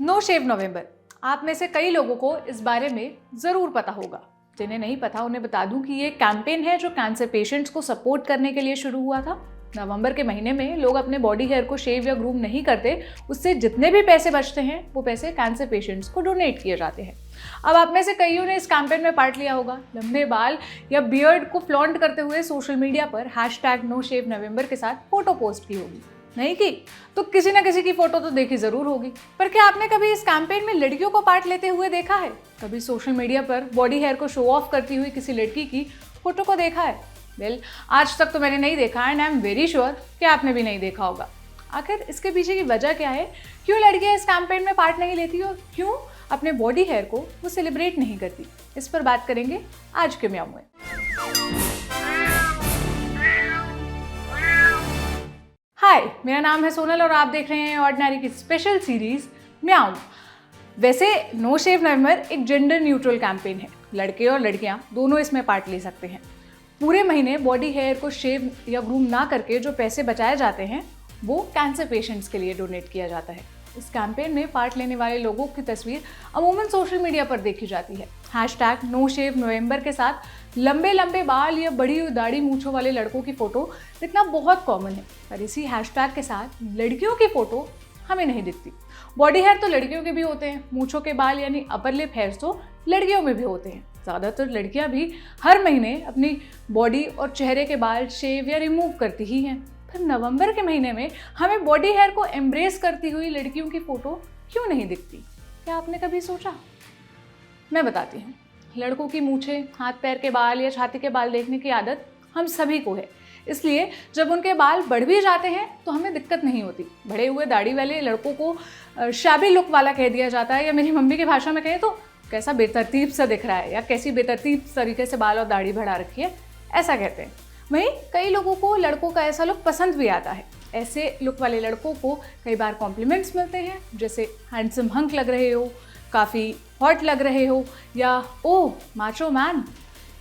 No शेव नवंबर, आप में से कई लोगों को इस बारे में ज़रूर पता होगा। जिन्हें नहीं पता उन्हें बता दूं कि ये कैंपेन है जो कैंसर पेशेंट्स को सपोर्ट करने के लिए शुरू हुआ था। नवंबर के महीने में लोग अपने बॉडी हेयर को शेव या ग्रूम नहीं करते, उससे जितने भी पैसे बचते हैं वो पैसे कैंसर पेशेंट्स को डोनेट किए जाते हैं। अब आप में से कईयों ने इस कैंपेन में पार्ट लिया होगा। लंबे बाल या बियर्ड को फ्लॉन्ट करते हुए सोशल मीडिया पर #NoShaveNovember के साथ फोटो पोस्ट की होगी। नहीं की तो किसी ना किसी की फोटो तो देखी जरूर होगी। पर क्या आपने कभी इस कैंपेन में लड़कियों को पार्ट लेते हुए देखा है? कभी सोशल मीडिया पर बॉडी हेयर को शो ऑफ करती हुई किसी लड़की की फोटो को देखा है? वेल, आज तक तो मैंने नहीं देखा and I am very sure कि आपने भी नहीं देखा होगा। आखिर इसके पीछे की वजह क्या है? क्यों लड़कियां इस कैंपेन में पार्ट नहीं लेती और क्यों अपने बॉडी हेयर को वो सेलिब्रेट नहीं करती? इस पर बात करेंगे आज के म्याऊं में। हाय, मेरा नाम है सोनल और आप देख रहे हैं ऑर्डिनरी की स्पेशल सीरीज म्याऊं। वैसे नो शेव नवंबर एक जेंडर न्यूट्रल कैंपेन है। लड़के और लड़कियां दोनों इसमें पार्ट ले सकते हैं। पूरे महीने बॉडी हेयर को शेव या ग्रूम ना करके जो पैसे बचाए जाते हैं वो कैंसर पेशेंट्स के लिए डोनेट किया जाता है। इस कैंपेन में पार्ट लेने वाले लोगों की तस्वीर अमूमन सोशल मीडिया पर देखी जाती है। #NoShaveNovember के साथ लंबे लंबे बाल या बड़ी हुई दाढ़ी मूंछों वाले लड़कों की फोटो दिखना बहुत कॉमन है, पर इसी हैशटैग के साथ लड़कियों की फोटो हमें नहीं दिखती। बॉडी हेयर तो लड़कियों के भी होते हैं, मूंछों के बाल यानी अपर लिप हेयर्स तो लड़कियों में भी होते हैं। ज़्यादातर लड़कियां भी हर महीने अपनी बॉडी और चेहरे के बाल शेव या रिमूव करती ही हैं। फिर नवंबर के महीने में हमें बॉडी हेयर को एम्ब्रेस करती हुई लड़कियों की फोटो क्यों नहीं दिखती? क्या आपने कभी सोचा? मैं बताती हूँ। लड़कों की मूछें, हाथ पैर के बाल या छाती के बाल देखने की आदत हम सभी को है, इसलिए जब उनके बाल बढ़ भी जाते हैं तो हमें दिक्कत नहीं होती। बढ़े हुए दाढ़ी वाले लड़कों को शाबी लुक वाला कह दिया जाता है, या मेरी मम्मी की भाषा में कहें तो कैसा बेतरतीब सा दिख रहा है, या कैसी बेतरतीब तरीके से बाल और दाढ़ी बढ़ा रखी है, ऐसा कहते हैं। वहीं कई लोगों को लड़कों का ऐसा लुक पसंद भी आता है। ऐसे लुक वाले लड़कों को कई बार कॉम्प्लीमेंट्स मिलते हैं, जैसे हैंडसम हंक लग रहे हो, काफ़ी हॉट लग रहे हो, या ओह माचो मैन।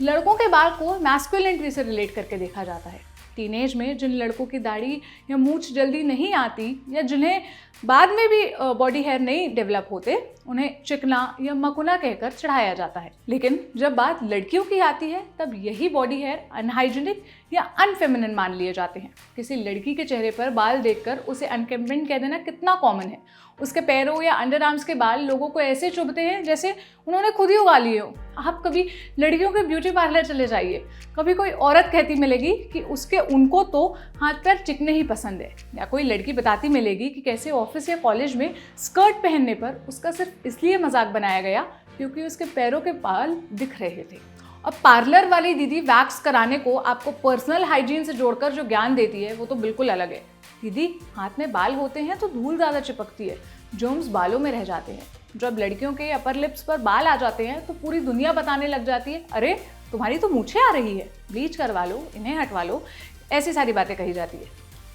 लड़कों के बाल को मैस्कुलिनिटी से रिलेट करके देखा जाता है। टीनेज में जिन लड़कों की दाढ़ी या मूंछ जल्दी नहीं आती या जिन्हें बाद में भी बॉडी हेयर नहीं डेवलप होते, उन्हें चिकना या मकुना कहकर चढ़ाया जाता है। लेकिन जब बात लड़कियों की आती है तब यही बॉडी हेयर अनहाइजीनिक या अनफेमिनिन मान लिए जाते हैं। किसी लड़की के चेहरे पर बाल देखकर उसे अनकेम्पेड कह देना कितना कॉमन है। उसके पैरों या अंडर आर्म्स के बाल लोगों को ऐसे चुभते हैं जैसे उन्होंने खुद ही उगा लिए हो। आप कभी लड़कियों के ब्यूटी पार्लर चले जाइए, कभी कोई औरत कहती मिलेगी कि उनको तो हाथ पैर चिकने ही पसंद है, या कोई लड़की बताती मिलेगी कि कैसे ऑफिस या कॉलेज में स्कर्ट पहनने पर उसका सिर्फ इसलिए मजाक बनाया गया क्योंकि उसके पैरों के बाल दिख रहे थे। अब पार्लर वाली दीदी वैक्स कराने को आपको पर्सनल हाइजीन से जोड़कर जो ज्ञान देती है वो तो बिल्कुल अलग है। दीदी, हाथ में बाल होते हैं तो धूल ज़्यादा चिपकती है, जर्म्स बालों में रह जाते हैं। जब लड़कियों के अपर लिप्स पर बाल आ जाते हैं तो पूरी दुनिया बताने लग जाती है, अरे तुम्हारी तो मूछें आ रही है, ब्लीच करवा लो, इन्हें हटवा लो, ऐसी सारी बातें कही जाती है।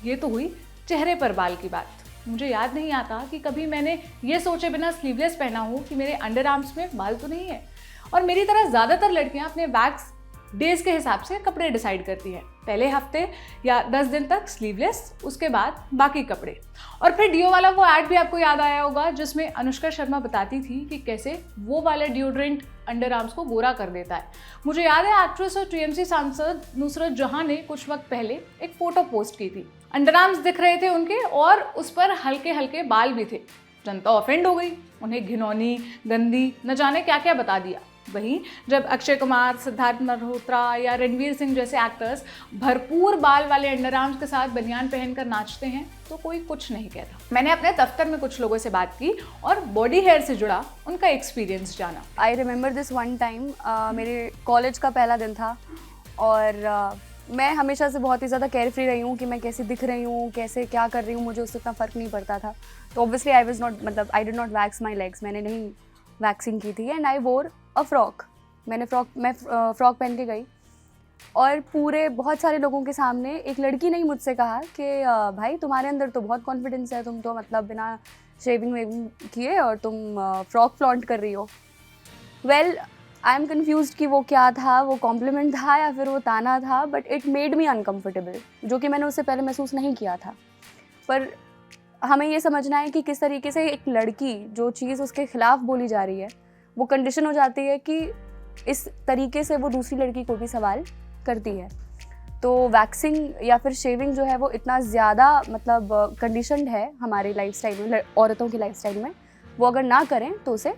ये तो हुई चेहरे पर बाल की बात। मुझे याद नहीं आता कि कभी मैंने ये सोचे बिना स्लीवलेस पहना हो कि मेरे अंडर आर्म्स में बाल तो नहीं है। और मेरी तरह ज़्यादातर लड़कियां अपने वैक्स डेज के हिसाब से कपड़े डिसाइड करती हैं। पहले हफ्ते या 10 दिन तक स्लीवलेस, उसके बाद बाकी कपड़े। और फिर डियो वाला वो ऐड भी आपको याद आया होगा जिसमें अनुष्का शर्मा बताती थी कि कैसे वो वाला डिओड्रेंट अंडर आर्म्स को गोरा कर देता है। मुझे याद है एक्ट्रेस और टीएमसी सांसद नुसरत जहां ने कुछ वक्त पहले एक फोटो पोस्ट की थी। अंडर आर्म्स दिख रहे थे उनके और उस पर हल्के हल्के बाल भी थे। जनता ऑफेंड हो गई, उन्हें घिनौनी, गंदी, न जाने क्या क्या बता दिया। वहीं जब अक्षय कुमार, सिद्धार्थ मल्होत्रा या रणवीर सिंह जैसे एक्टर्स भरपूर बाल वाले अंडर आर्म्स के साथ बनियान पहनकर नाचते हैं तो कोई कुछ नहीं कहता। मैंने अपने दफ्तर में कुछ लोगों से बात की और बॉडी हेयर से जुड़ा उनका एक्सपीरियंस जाना। I remember this one time, मेरे कॉलेज का पहला दिन था और मैं हमेशा से बहुत ही ज़्यादा केयर फ्री रही हूँ कि मैं कैसे दिख रही हूँ, कैसे क्या कर रही हूँ, मुझे उससे इतना फ़र्क नहीं पड़ता था। तो obviously I did not wax my legs, मैंने नहीं वैक्सिंग की थी। एंड आई वोर अ फ्रॉक, मैं फ्रॉक पहन के गई और पूरे बहुत सारे लोगों के सामने एक लड़की ने ही मुझसे कहा कि भाई तुम्हारे अंदर तो बहुत कॉन्फिडेंस है, तुम तो मतलब बिना शेविंग वेविंग किए और तुम फ्रॉक फ्लॉन्ट कर रही हो। वेल, आई एम कन्फ्यूज्ड कि वो क्या था, वो कॉम्प्लीमेंट था या फिर वो ताना था, but it made me uncomfortable, जो कि मैंने उससे पहले महसूस नहीं किया था। पर हमें ये समझना है कि किस तरीके से एक लड़की जो चीज़ उसके खिलाफ बोली जा रही है वो कंडीशन हो जाती है कि इस तरीके से वो दूसरी लड़की को भी सवाल करती है। तो वैक्सिंग या फिर शेविंग जो है वो इतना ज़्यादा मतलब कंडीशनड है हमारी लाइफस्टाइल में, औरतों की लाइफस्टाइल में, वो अगर ना करें तो उसे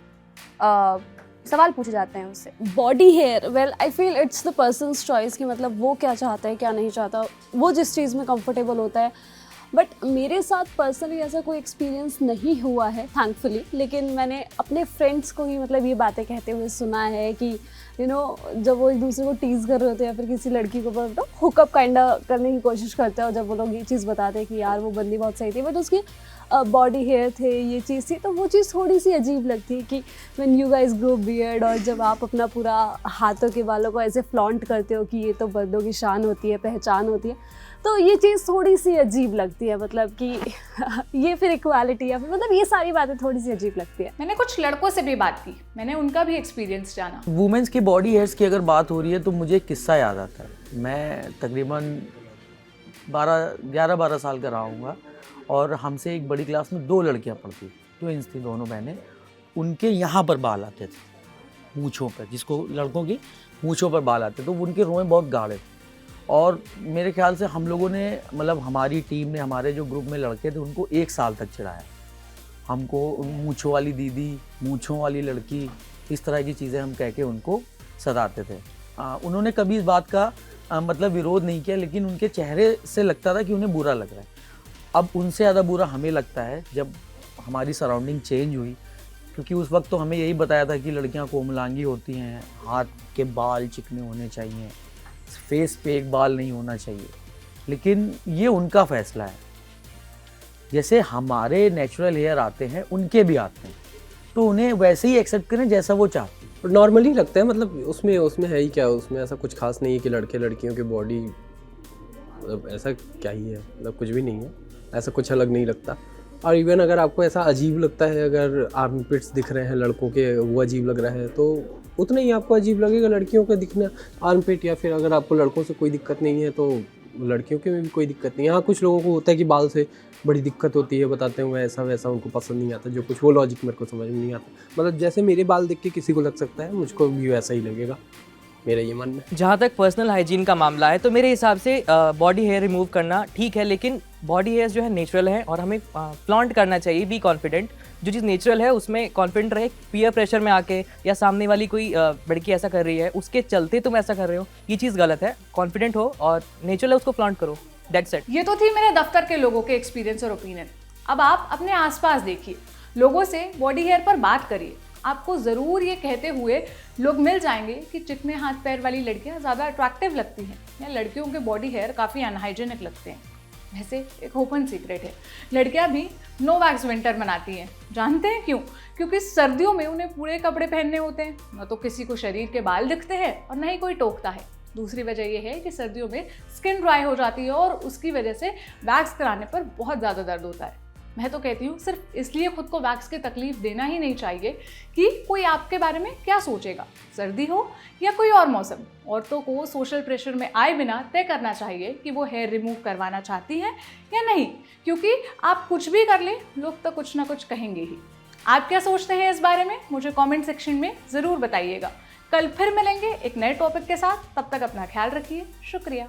सवाल पूछे जाते हैं उससे। Body hair, well I feel it's the person's choice कि मतलब वो क्या चाहता है क्या नहीं चाहता, वो जिस चीज़ में कंफर्टेबल होता है। बट मेरे साथ पर्सनली ऐसा कोई एक्सपीरियंस नहीं हुआ है थैंकफुली, लेकिन मैंने अपने फ्रेंड्स को ही मतलब ये बातें कहते हुए सुना है कि जब वो एक दूसरे को टीज़ कर रहे होते हैं या फिर किसी लड़की को तो हुकअप काइंडा करने की कोशिश करते हैं, और जब वो लोग ये चीज़ बताते हैं कि यार वो बंदी बहुत सही थी बट उसकी बॉडी हेयर थे, ये चीज़ थी, तो वो चीज़ थोड़ी सी अजीब लगती है कि when you guys grow beard, और जब आप अपना पूरा हाथों के बालों को ऐसे फ्लॉन्ट करते हो कि ये तो बंदों की शान होती है, पहचान होती है, तो ये चीज़ थोड़ी सी अजीब लगती है। मतलब कि ये फिर इक्वालिटी या फिर मतलब ये सारी बातें थोड़ी सी अजीब लगती है। मैंने कुछ लड़कों से भी बात की, मैंने उनका भी एक्सपीरियंस जाना। वुमेंस की बॉडी हेयर्स की अगर बात हो रही है तो मुझे एक किस्सा याद आता है। मैं तकरीबन 11-12 साल का रहा हूँगा, और हमसे एक बड़ी क्लास में 2 लड़कियाँ पढ़ती, ट्विंस थी दोनों बहनें। उनके यहाँ पर बाल आते थे मूँछों पर, जिसको लड़कों की मूँछों पर बाल आते, तो उनके रोएं बहुत गाढ़े थे। और मेरे ख्याल से हम लोगों ने, मतलब हमारी टीम ने, हमारे जो ग्रुप में लड़के थे उनको 1 साल तक चिढ़ाया। हमको मूँछों वाली दीदी, मूँछों वाली लड़की, इस तरह की चीज़ें हम कह के उनको सताते थे। उन्होंने कभी इस बात का मतलब विरोध नहीं किया, लेकिन उनके चेहरे से लगता था कि उन्हें बुरा लग रहा है। अब उनसे ज़्यादा बुरा हमें लगता है जब हमारी सराउंडिंग चेंज हुई, क्योंकि उस वक्त तो हमें यही बताया था कि लड़कियां कोमलांगी होती हैं, हाथ के बाल चिकने होने चाहिए, फेस पे एक बाल नहीं होना चाहिए। लेकिन ये उनका फैसला है। जैसे हमारे नेचुरल हेयर आते हैं, उनके भी आते हैं, तो उन्हें वैसे ही एक्सेप्ट करें जैसा वो चाहते हैं। नॉर्मली लगता है, मतलब उसमें है ही क्या, उसमें ऐसा कुछ खास नहीं है कि लड़के लड़कियों की बॉडी, मतलब ऐसा क्या ही है, मतलब कुछ भी नहीं है, ऐसा कुछ अलग नहीं लगता। और इवन अगर आपको ऐसा अजीब लगता है, अगर आर्मपिट्स दिख रहे हैं लड़कों के, वो अजीब लग रहा है, तो उतना ही आपको अजीब लगेगा लड़कियों का दिखना आर्मपिट। या फिर अगर आपको लड़कों से कोई दिक्कत नहीं है तो लड़कियों के में भी कोई दिक्कत नहीं है। हाँ, कुछ लोगों को होता है कि बाल से बड़ी दिक्कत होती है, बताते हुए ऐसा वैसा उनको पसंद नहीं आता, जो कुछ वो लॉजिक मेरे को समझ में नहीं आता। मतलब जैसे मेरे बाल देख के किसी को लग सकता है, मुझको भी वैसा ही लगेगा, मेरा ये मानना है। जहाँ तक पर्सनल हाइजीन का मामला है तो मेरे हिसाब से बॉडी हेयर रिमूव करना ठीक है, लेकिन बॉडी हेयर्स जो है नेचुरल है और हमें फ्लॉन्ट करना चाहिए, बी कॉन्फिडेंट। जो चीज़ नेचुरल है उसमें कॉन्फिडेंट रहे। पीयर प्रेशर में आके या सामने वाली कोई लड़की ऐसा कर रही है उसके चलते तुम ऐसा कर रहे हो, ये चीज़ गलत है। कॉन्फिडेंट हो और नेचुरल है उसको फ्लॉन्ट करो, दैट्स इट। ये तो थी मेरे दफ्तर के लोगों के एक्सपीरियंस और ओपिनियन। अब आप अपने आसपास देखिए, लोगों से बॉडी हेयर पर बात करिए। आपको ज़रूर ये कहते हुए लोग मिल जाएंगे कि चिकने हाथ पैर वाली लड़कियां ज़्यादा अट्रैक्टिव लगती हैं, या लड़कियों के बॉडी हेयर काफ़ी अनहाइजेनिक लगते हैं। वैसे एक ओपन सीक्रेट है, लड़कियां भी नो वैक्स विंटर मनाती हैं। जानते हैं क्यों? क्योंकि सर्दियों में उन्हें पूरे कपड़े पहनने होते हैं, न तो किसी को शरीर के बाल दिखते हैं और न ही कोई टोकता है। दूसरी वजह यह है कि सर्दियों में स्किन ड्राई हो जाती है और उसकी वजह से वैक्स कराने पर बहुत ज़्यादा दर्द होता है। मैं तो कहती हूँ सिर्फ इसलिए खुद को वैक्स की तकलीफ देना ही नहीं चाहिए कि कोई आपके बारे में क्या सोचेगा, सर्दी हो या कोई और मौसम। औरतों को सोशल प्रेशर में आए बिना तय करना चाहिए कि वो हेयर रिमूव करवाना चाहती हैं या नहीं, क्योंकि आप कुछ भी कर लें, लोग तो कुछ ना कुछ कहेंगे ही। आप क्या सोचते हैं इस बारे में मुझे कमेंट सेक्शन में ज़रूर बताइएगा। कल फिर मिलेंगे एक नए टॉपिक के साथ, तब तक अपना ख्याल रखिए। शुक्रिया।